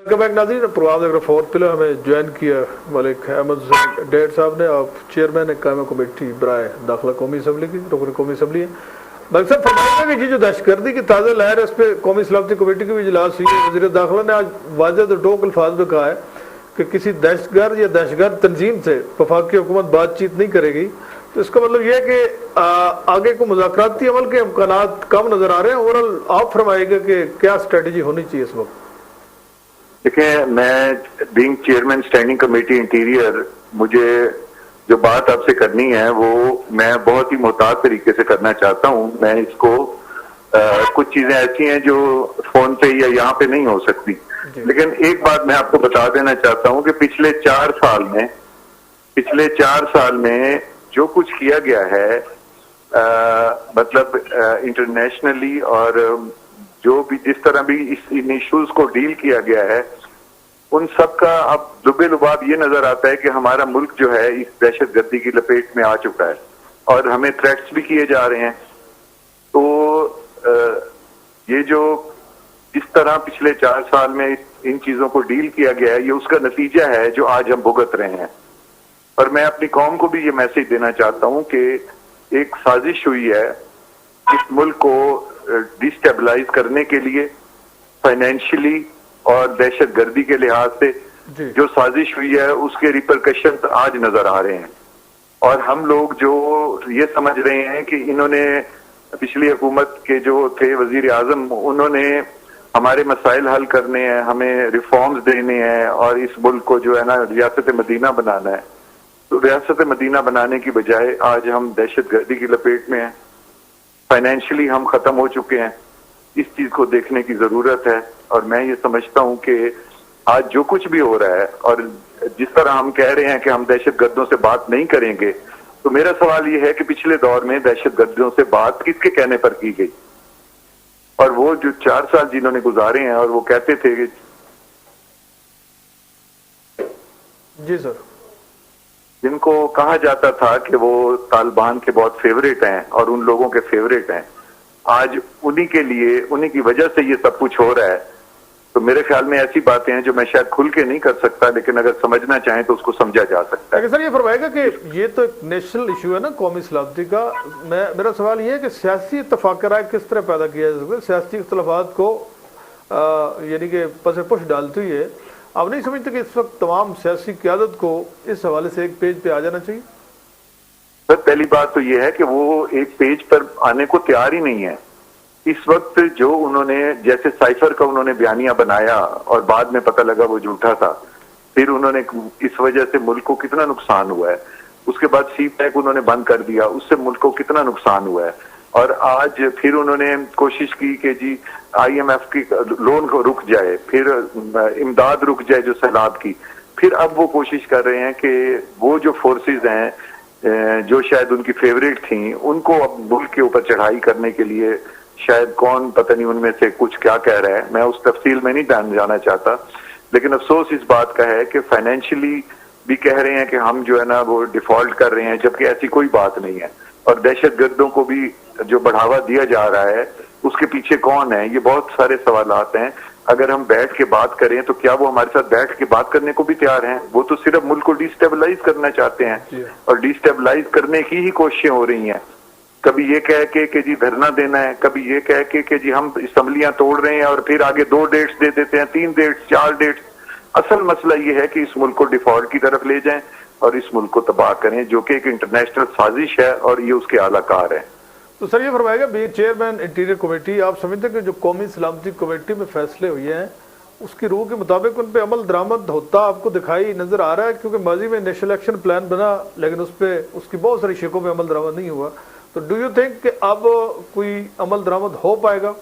नाज़रीन प्रोग्राम देख रहे फोर्थ पिलर हमें ज्वाइन किया मलिक अहमद डेड साहब ने, आप चेयरमैन है कायम कमेटी बराए दाखिला कौमी असम्बली की, रुकन कौमी असम्बली है। मलिक साहब फरमाइएगा कि जो दहशतगर्दी की ताज़ा लहर है, इस पर कौमी सलामती कमेटी की भी इजलास हुई है। वज़ीर दाखिला ने आज वाज़ेह तो टोक अल्फाज में कहा है कि किसी दहशतगर्द या दहशतगर्द तंजीम से वफाकी हुकूमत बातचीत नहीं करेगी। तो इसका मतलब यह है कि आगे को मुज़ाकराती अमल के इम्कानात कम नज़र आ रहे हैं। ओवरऑल आप फरमाइएगा कि क्या स्ट्रेटजी होनी चाहिए इस वक्त? देखिए, मैं being chairman standing committee interior, मुझे जो बात आपसे करनी है वो मैं बहुत ही मोहतात तरीके से करना चाहता हूं। मैं इसको कुछ चीजें ऐसी हैं जो फोन पे या यहाँ पे नहीं हो सकती, लेकिन एक बात मैं आपको बता देना चाहता हूं कि पिछले 4 साल में जो कुछ किया गया है, मतलब इंटरनेशनली और जो भी जिस तरह भी इन इश्यूज को डील किया गया है, उन सब का अब लुबे लुबाब ये नजर आता है कि हमारा मुल्क जो है इस दहशतगर्दी की लपेट में आ चुका है और हमें थ्रेट्स भी किए जा रहे हैं। तो ये जो इस तरह पिछले 4 साल में इन चीजों को डील किया गया है, ये उसका नतीजा है जो आज हम भुगत रहे हैं। और मैं अपनी कौम को भी ये मैसेज देना चाहता हूं कि एक साजिश हुई है इस मुल्क को डिस्टेबलाइज करने के लिए, फाइनेंशियली और दहशतगर्दी के लिहाज से जो साजिश हुई है उसके रिपरकशन आज नजर आ रहे हैं। और हम लोग जो ये समझ रहे हैं कि इन्होंने पिछली हुकूमत के जो थे वजीर आजम, उन्होंने हमारे मसाइल हल करने हैं, हमें रिफॉर्म्स देने हैं और इस मुल्क को जो है ना रियासत मदीना बनाना है। तो रियासत मदीना बनाने की बजाय आज हम दहशतगर्दी की लपेट में हैं, फाइनेंशियली हम खत्म हो चुके हैं। इस चीज को देखने की जरूरत है। और मैं ये समझता हूं कि आज जो कुछ भी हो रहा है और जिस तरह हम कह रहे हैं कि हम दहशतगर्दों से बात नहीं करेंगे, तो मेरा सवाल ये है कि पिछले दौर में दहशतगर्दों से बात किसके कहने पर की गई? और वो जो 4 साल जिन्होंने गुजारे हैं और वो कहते थे कि जी सर, जिनको कहा जाता था कि वो तालिबान के बहुत फेवरेट हैं और उन लोगों के फेवरेट हैं, आज उन्हीं के लिए, उन्हीं की वजह से ये सब कुछ हो रहा है। तो मेरे ख्याल में ऐसी बातें हैं जो मैं शायद खुल के नहीं कर सकता, लेकिन अगर समझना चाहें तो उसको समझा जा सकता है। सर ये फरमाएगा कि ये तो एक नेशनल इशू है ना कौमी सलामती का। मेरा सवाल ये है कि सियासी इत्तफाक राय किस तरह पैदा किया जा सकता है? सियासी इख्तलाफात को यानी कि पसे पुश डालती हुई, आप नहीं समझते कि इस वक्त तमाम सियासी क़यादत को इस हवाले से एक पेज पे आ जाना चाहिए? सर, पहली बात तो ये है कि वो एक पेज पर आने को तैयार ही नहीं है। इस वक्त जो उन्होंने, जैसे साइफर का उन्होंने बयानिया बनाया और बाद में पता लगा वो झूठा था, फिर उन्होंने इस वजह से मुल्क को कितना नुकसान हुआ है। उसके बाद सी पैक उन्होंने बंद कर दिया, उससे मुल्क को कितना नुकसान हुआ है। और आज फिर उन्होंने कोशिश की कि जी IMF की लोन को रुक जाए, फिर इमदाद रुक जाए जो सैलाब की। फिर अब वो कोशिश कर रहे हैं कि वो जो फोर्सेस हैं जो शायद उनकी फेवरेट थी, उनको अब मुल्क के ऊपर चढ़ाई करने के लिए, शायद कौन पता नहीं उनमें से कुछ क्या कह रहा है, मैं उस तफसील में नहीं जाना चाहता। लेकिन अफसोस इस बात का है कि फाइनेंशियली भी कह रहे हैं कि हम जो है ना वो डिफॉल्ट कर रहे हैं, जबकि ऐसी कोई बात नहीं है। और दहशतगर्दों को भी जो बढ़ावा दिया जा रहा है उसके पीछे कौन है, ये बहुत सारे सवालात हैं। अगर हम बैठ के बात करें तो क्या वो हमारे साथ बैठ के बात करने को भी तैयार हैं? वो तो सिर्फ मुल्क को डिस्टेबलाइज करना चाहते हैं और डिस्टेबलाइज करने की ही कोशिशें हो रही हैं। कभी ये कह के कि जी धरना देना है, कभी ये कह के कि जी हम असम्बलियां तोड़ रहे हैं, और फिर आगे 2 डेट्स दे देते हैं, 3 डेट्स, 4 डेट्स। असल मसला ये है कि इस मुल्क को डिफॉल्ट की तरफ ले जाएं और इस मुल्क को तबाह करें, जो कि एक इंटरनेशनल साजिश है और ये उसके आलाकार है। तो सर ये फरमाएगा, बी चेयरमैन इंटीरियर कमेटी, आप समझते हैं कि जो कौमी सलामती कमेटी में फैसले हुए हैं उसकी रूह के मुताबिक उन पर अमल दरामद होता आपको दिखाई नजर आ रहा है? क्योंकि माजी में नेशनल एक्शन प्लान बना लेकिन उस पर उसकी बहुत सारी शिकों में अमल दरामद नहीं हुआ। तो डू यू थिंक कि अब कोई अमल दरामद हो पाएगा?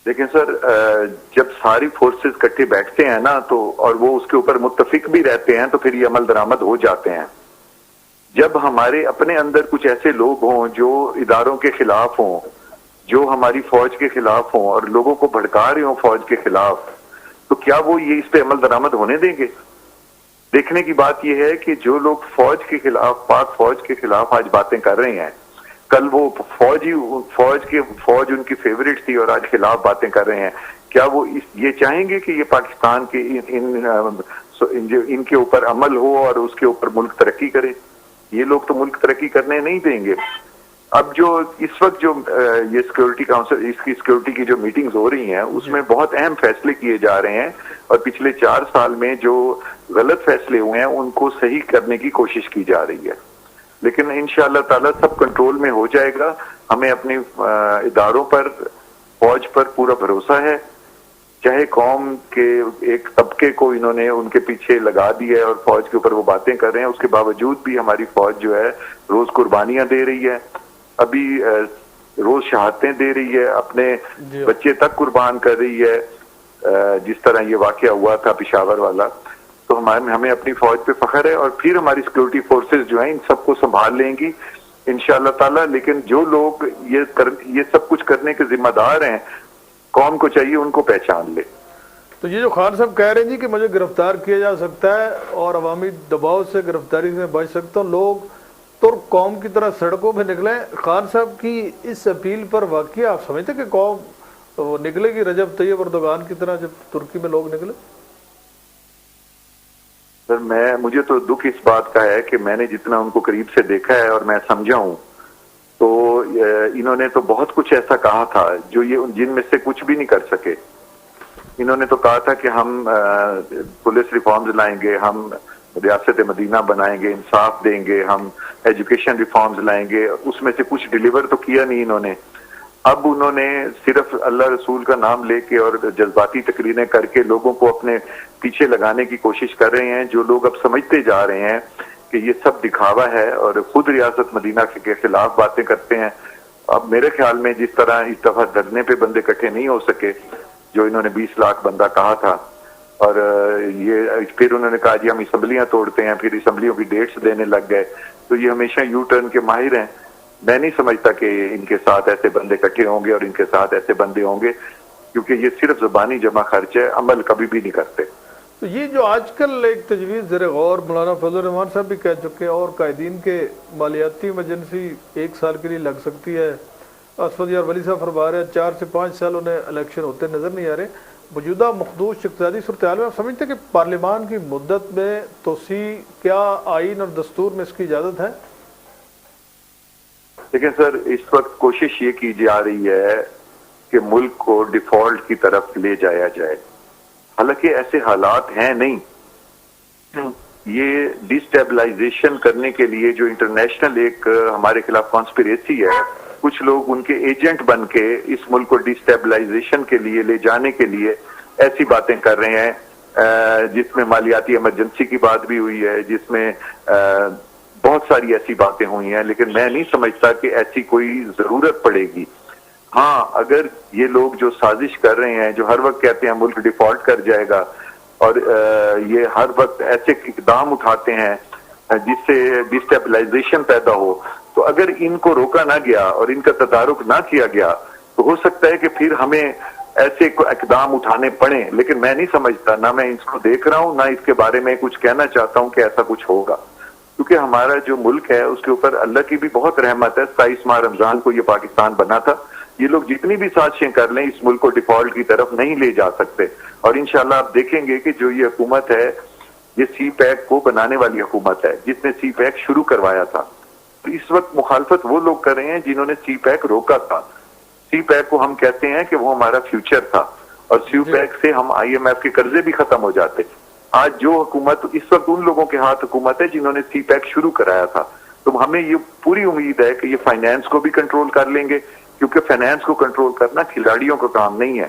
देखिए सर, जब सारी फोर्सेस इकट्ठे बैठते हैं ना तो, और वो उसके ऊपर मुत्तफिक भी रहते हैं, तो फिर ये अमल दरामद हो जाते हैं। जब हमारे अपने अंदर कुछ ऐसे लोग हों जो इदारों के खिलाफ हों, जो हमारी फौज के खिलाफ हों और लोगों को भड़का रहे हों फौज के खिलाफ, तो क्या वो ये इस पे अमल दरामद होने देंगे? देखने की बात यह है कि जो लोग फौज के खिलाफ, पाक फौज के खिलाफ आज बातें कर रहे हैं, कल वो फौज उनकी फेवरेट थी और आज खिलाफ बातें कर रहे हैं, کیا وہ یہ چاہیں گے کہ یہ پاکستان کے ان کے اوپر عمل ہو اور اس کے اوپر ملک ترقی کرے؟ یہ لوگ تو ملک ترقی کرنے نہیں دیں گے۔ اب جو اس وقت جو یہ سیکورٹی کاؤنسل، اس کی سیکورٹی کی جو میٹنگز ہو رہی ہیں، اس میں بہت اہم فیصلے کیے جا رہے ہیں، اور پچھلے 4 سال میں جو غلط فیصلے ہوئے ہیں ان کو صحیح کرنے کی کوشش کی جا رہی ہے، لیکن انشاءاللہ تعالی سب کنٹرول میں ہو جائے گا۔ ہمیں اپنے اداروں پر، فوج پر پورا بھروسہ ہے، چاہے قوم کے ایک طبقے کو انہوں نے ان کے پیچھے لگا دیا ہے اور فوج کے اوپر وہ باتیں کر رہے ہیں، اس کے باوجود بھی ہماری فوج جو ہے روز قربانیاں دے رہی ہے، ابھی روز شہادتیں دے رہی ہے، اپنے بچے تک قربان کر رہی ہے، جس طرح یہ واقعہ ہوا تھا پشاور والا۔ تو ہمیں اپنی فوج پہ فخر ہے، اور پھر ہماری سیکورٹی فورسز جو ہیں ان سب کو سنبھال لیں گی انشاءاللہ تعالی۔ لیکن جو لوگ یہ سب کچھ کرنے کے ذمہ دار ہیں، قوم کو چاہیے ان کو پہچان لے۔ تو یہ جو خان صاحب کہہ رہے ہیں جی کہ مجھے گرفتار کیا جا سکتا ہے اور عوامی دباؤ سے گرفتاری سے بچ سکتا ہوں، لوگ ترک قوم کی طرح سڑکوں پہ نکلیں، خان صاحب کی اس اپیل پر واقعی آپ سمجھتے کہ قوم وہ نکلے گی رجب طیب اردوغان کی طرح جب ترکی میں لوگ نکلے؟ سر مجھے تو دکھ اس بات کا ہے کہ میں نے جتنا ان کو قریب سے دیکھا ہے اور میں سمجھا ہوں، تو انہوں نے تو بہت کچھ ایسا کہا تھا جو یہ جن میں سے کچھ بھی نہیں کر سکے۔ انہوں نے تو کہا تھا کہ ہم پولیس ریفارمز لائیں گے، ہم ریاست مدینہ بنائیں گے، انصاف دیں گے، ہم ایجوکیشن ریفارمز لائیں گے، اس میں سے کچھ ڈیلیور تو کیا نہیں انہوں نے۔ اب انہوں نے صرف اللہ رسول کا نام لے کے اور جذباتی تقریریں کر کے لوگوں کو اپنے پیچھے لگانے کی کوشش کر رہے ہیں، جو لوگ اب سمجھتے جا رہے ہیں کہ یہ سب دکھاوا ہے، اور خود ریاست مدینہ کے خلاف باتیں کرتے ہیں۔ اب میرے خیال میں جس طرح اس دفعہ دھرنے پہ بندے اکٹھے نہیں ہو سکے، جو انہوں نے 20 لاکھ بندہ کہا تھا، اور یہ پھر انہوں نے کہا جی ہم اسمبلیاں توڑتے ہیں، پھر اسمبلیوں کی ڈیٹس دینے لگ گئے، تو یہ ہمیشہ یو ٹرن کے ماہر ہیں۔ میں نہیں سمجھتا کہ ان کے ساتھ ایسے بندے اکٹھے ہوں گے اور ان کے ساتھ ایسے بندے ہوں گے، کیونکہ یہ صرف زبانی جمع خرچ ہے، عمل کبھی بھی نہیں کرتے۔ تو یہ جو آج کل ایک تجویز زیر غور مولانا فضل الرحمان صاحب بھی کہہ چکے ہیں، اور قائدین کے مالیاتی ایمرجنسی 1 سال کے لیے لگ سکتی ہے، اسود یار ولی صاحب فرما رہے ہیں 4 سے 5 سال انہیں الیکشن ہوتے نظر نہیں آ رہے۔ موجودہ مخدوش اقتصادی صورتحال میں آپ سمجھتے ہیں کہ پارلیمان کی مدت میں توسیع کیا آئین اور دستور میں اس کی اجازت ہے؟ لیکن سر اس وقت کوشش یہ کی جا رہی ہے کہ ملک کو ڈیفالٹ کی طرف لے جایا جائے، حالانکہ ایسے حالات ہیں نہیں۔ یہ ڈیسٹیبلائزیشن کرنے کے لیے جو انٹرنیشنل ایک ہمارے خلاف کانسپریسی ہے، کچھ لوگ ان کے ایجنٹ بن کے اس ملک کو ڈیسٹیبلائزیشن کے لیے لے جانے کے لیے ایسی باتیں کر رہے ہیں، جس میں مالیاتی ایمرجنسی کی بات بھی ہوئی ہے، جس میں بہت ساری ایسی باتیں ہوئی ہیں، لیکن میں نہیں سمجھتا کہ ایسی کوئی ضرورت پڑے گی۔ ہاں اگر یہ لوگ جو سازش کر رہے ہیں، جو ہر وقت کہتے ہیں ملک ڈیفالٹ کر جائے گا، اور یہ ہر وقت ایسے اقدام اٹھاتے ہیں جس سے ڈیسٹیبلائزیشن پیدا ہو، تو اگر ان کو روکا نہ گیا اور ان کا تدارک نہ کیا گیا تو ہو سکتا ہے کہ پھر ہمیں ایسے اقدام اٹھانے پڑیں، لیکن میں نہیں سمجھتا، نہ میں اس کو دیکھ رہا ہوں، نہ اس کے بارے میں کچھ کہنا چاہتا ہوں کہ ایسا کچھ ہوگا، کیونکہ ہمارا جو ملک ہے اس کے اوپر اللہ کی بھی بہت رحمت ہے۔ 27 ماہ رمضان کو یہ پاکستان بنا تھا، یہ لوگ جتنی بھی سازشیں کر لیں اس ملک کو ڈیفالٹ کی طرف نہیں لے جا سکتے، اور انشاءاللہ آپ دیکھیں گے کہ جو یہ حکومت ہے، یہ سی پیک کو بنانے والی حکومت ہے جس نے سی پیک شروع کروایا تھا۔ تو اس وقت مخالفت وہ لوگ کر رہے ہیں جنہوں نے سی پیک روکا تھا۔ سی پیک کو ہم کہتے ہیں کہ وہ ہمارا فیوچر تھا، اور سی پیک سے ہم IMF کے قرضے بھی ختم ہو جاتے۔ آج جو حکومت اس وقت ان لوگوں کے ہاتھ حکومت ہے جنہوں نے سی پیک شروع کرایا تھا، تو ہمیں یہ پوری امید ہے کہ یہ فائنینس کو بھی کنٹرول کر لیں گے، کیونکہ فائنینس کو کنٹرول کرنا کھلاڑیوں کا کام نہیں ہے،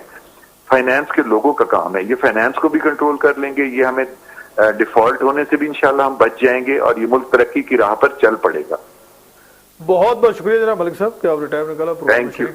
فائنینس کے لوگوں کا کام ہے۔ یہ فائنینس کو بھی کنٹرول کر لیں گے، یہ ہمیں ڈیفالٹ ہونے سے بھی انشاءاللہ ہم بچ جائیں گے، اور یہ ملک ترقی کی راہ پر چل پڑے گا۔ بہت بہت شکریہ جناب ملک صاحب کہ آپ نے ٹائم نکالا۔ Thank you.